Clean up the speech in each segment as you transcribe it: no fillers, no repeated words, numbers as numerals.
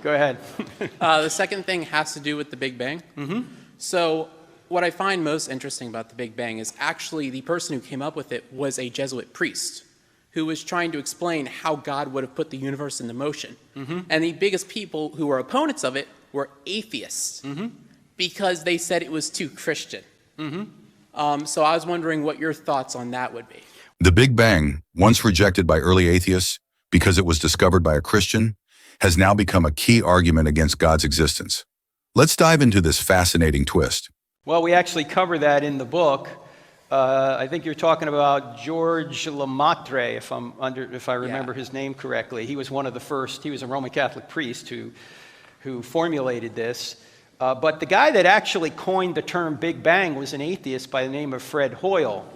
Go ahead. The second thing has to do with the Big Bang. So what I find most interesting about the Big Bang is actually the person who came up with it was a Jesuit priest who was trying to explain how God would have put the universe into motion. And the biggest people who were opponents of it were atheists because they said it was too Christian. So I was wondering what your thoughts on that would be. The Big Bang, once rejected by early atheists because it was discovered by a Christian, has now become a key argument against God's existence. Let's dive into this fascinating twist. Well, we actually cover that in the book. I think you're talking about Georges Lemaître, if I remember his name correctly. He was one of the first. He was a Roman Catholic priest who formulated this. But the guy that actually coined the term Big Bang was an atheist by the name of Fred Hoyle.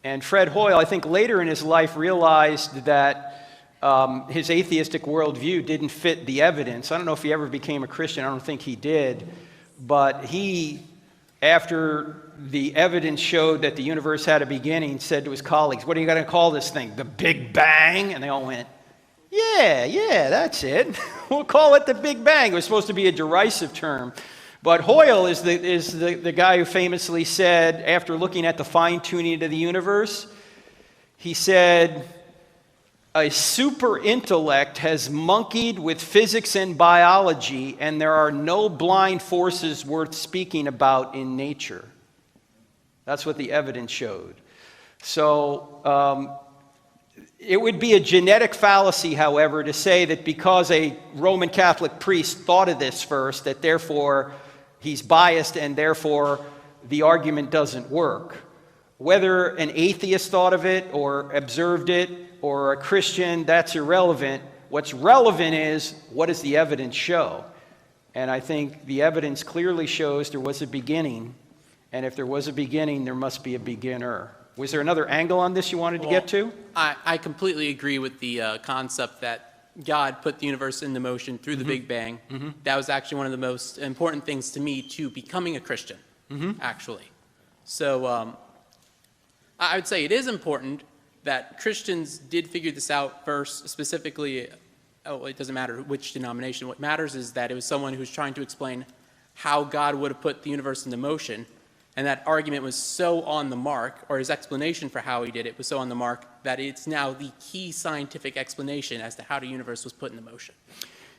And Fred Hoyle, I think later in his life, realized that his atheistic worldview didn't fit the evidence. I don't know if he ever became a Christian. I don't think he did. But he, after the evidence showed that the universe had a beginning, said to his colleagues, "What are you going to call this thing? The Big Bang?" And they all went, yeah, that's it. We'll call it the Big Bang. It was supposed to be a derisive term. But Hoyle is the guy who famously said, after looking at the fine-tuning of the universe, he said, "A super intellect has monkeyed with physics and biology, and there are no blind forces worth speaking about in nature." That's what the evidence showed. So it would be a genetic fallacy, however, to say that because a Roman Catholic priest thought of this first, that therefore he's biased and therefore the argument doesn't work. Whether an atheist thought of it or observed it or a Christian, that's irrelevant. What's relevant is, what does the evidence show? And I think the evidence clearly shows there was a beginning, and if there was a beginning, there must be a beginner. Was there another angle on this you wanted to get to? I completely agree with the concept that God put the universe into motion through the Big Bang. That was actually one of the most important things to me to becoming a Christian, actually. So I would say it is important that Christians did figure this out first, specifically, it doesn't matter which denomination. What matters is that it was someone who was trying to explain how God would have put the universe into motion. And that argument was so on the mark, or his explanation for how he did it was so on the mark, that it's now the key scientific explanation as to how the universe was put into motion.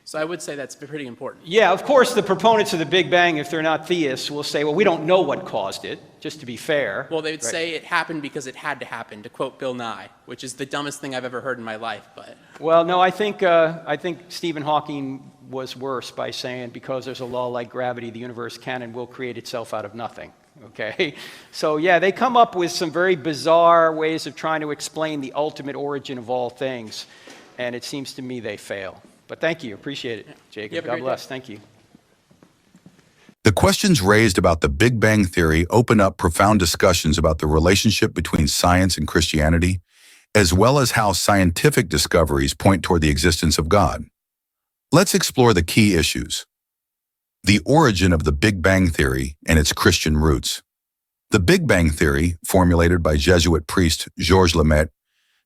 So I would say that's pretty important. Yeah, of course, the proponents of the Big Bang, if they're not theists, will say, well, we don't know what caused it, just to be fair. Well, they would say it happened because it had to happen, to quote Bill Nye, which is the dumbest thing I've ever heard in my life. But well, no, I think Stephen Hawking was worse by saying because there's a law like gravity, the universe can and will create itself out of nothing. Okay, so yeah, they come up with some very bizarre ways of trying to explain the ultimate origin of all things, and it seems to me they fail. But thank you, appreciate it, Jacob. God bless, thank you. The questions raised about the Big Bang Theory open up profound discussions about the relationship between science and Christianity, as well as how scientific discoveries point toward the existence of God. Let's explore the key issues. The origin of the Big Bang Theory and its Christian roots. The Big Bang Theory, formulated by Jesuit priest Georges Lemaître,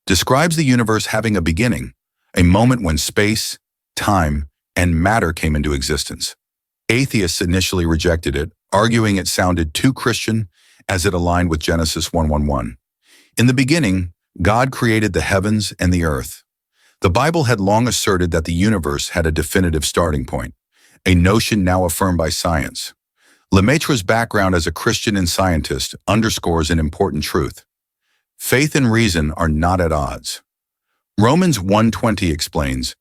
describes the universe having a beginning, a moment when space, time, and matter came into existence. Atheists initially rejected it, arguing it sounded too Christian as it aligned with Genesis 1:1. In the beginning, God created the heavens and the earth. The Bible had long asserted that the universe had a definitive starting point, a notion now affirmed by science. Lemaitre's background as a Christian and scientist underscores an important truth. Faith and reason are not at odds. Romans 1:20 explains,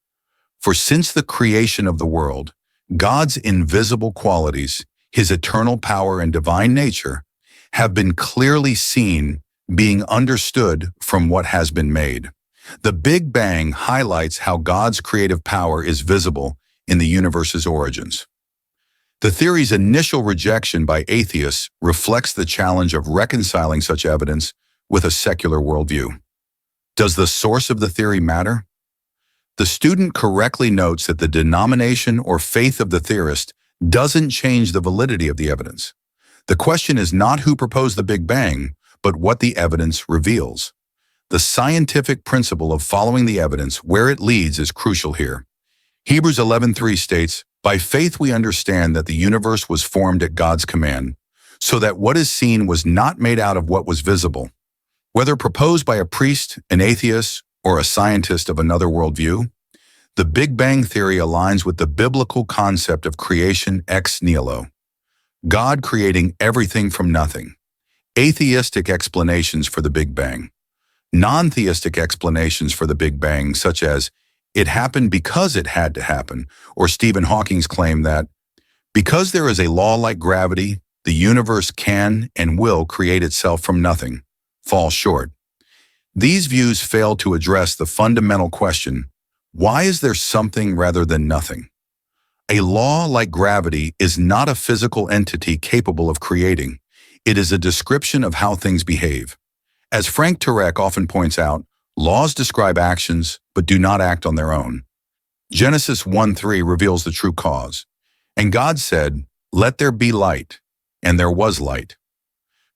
"For since the creation of the world, God's invisible qualities, his eternal power and divine nature, have been clearly seen, being understood from what has been made." The Big Bang highlights how God's creative power is visible in the universe's origins. The theory's initial rejection by atheists reflects the challenge of reconciling such evidence with a secular worldview. Does the source of the theory matter? The student correctly notes that the denomination or faith of the theorist doesn't change the validity of the evidence. The question is not who proposed the Big Bang, but what the evidence reveals. The scientific principle of following the evidence where it leads is crucial here. Hebrews 11:3 states, "By faith we understand that the universe was formed at God's command, so that what is seen was not made out of what was visible." Whether proposed by a priest, an atheist, or a scientist of another worldview, the Big Bang Theory aligns with the biblical concept of creation ex nihilo, God creating everything from nothing. Atheistic explanations for the Big Bang. Non-theistic explanations for the Big Bang, such as, it happened because it had to happen, or Stephen Hawking's claim that, because there is a law like gravity, the universe can and will create itself from nothing, fall short. These views fail to address the fundamental question, why is there something rather than nothing? A law like gravity is not a physical entity capable of creating. It is a description of how things behave. As Frank Turek often points out, laws describe actions but do not act on their own. Genesis 1:3 reveals the true cause. And God said, "Let there be light," and there was light.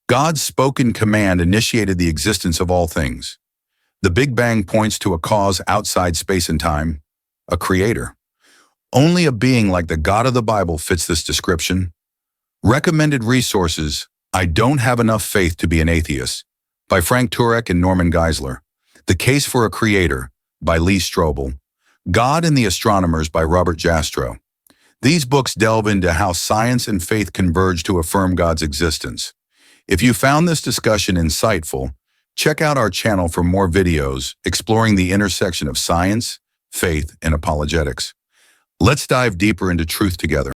God's spoken command initiated the existence of all things. The Big Bang points to a cause outside space and time, a creator. Only a being like the God of the Bible fits this description. Recommended resources, I Don't Have Enough Faith to Be an Atheist, by Frank Turek and Norman Geisler. The Case for a Creator, by Lee Strobel. God and the Astronomers, by Robert Jastrow. These books delve into how science and faith converge to affirm God's existence. If you found this discussion insightful, check out our channel for more videos exploring the intersection of science, faith, and apologetics. Let's dive deeper into truth together.